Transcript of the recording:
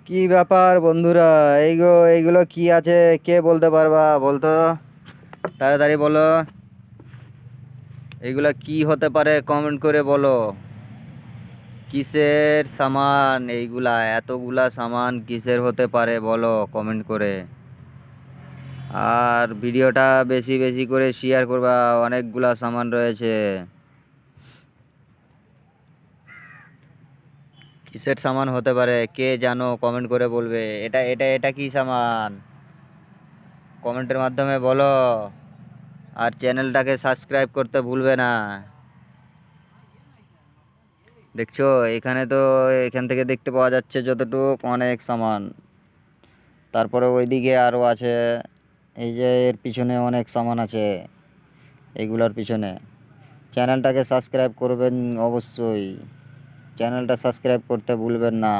কি ব্যাপার বন্ধুরা? এইগুলো কি আছে? কে বলতে পারবা বলতো? তাড়াতাড়ি বলো। এইগুলা কি হতে পারে? কমেন্ট করে বলো। কিসের সামান এইগুলা? এতগুলা সামান কিসের হতে পারে বলো কমেন্ট করে। আর ভিডিওটা বেশি বেশি করে শেয়ার করবা, অনেকগুলা সামান রয়েছে। কিসের সামান হতে পারে কে জানো? কমেন্ট করে বলবে। এটা কি সামান? কমেন্টের মাধ্যমে বলো। আর চ্যানেলটাকে সাবস্ক্রাইব করতে ভুলবে না। দেখছো এখানে তো, এখান থেকে দেখতে পাওয়া যাচ্ছে যতটুকু, অনেক সামান। তারপরে ওইদিকে আরও আছে। এই যে এর পিছনে অনেক সামান আছে, এইগুলোর পিছনে। চ্যানেলটাকে সাবস্ক্রাইব করবেন অবশ্যই। চ্যানেলটা সাবস্ক্রাইব করতে ভুলবেন না।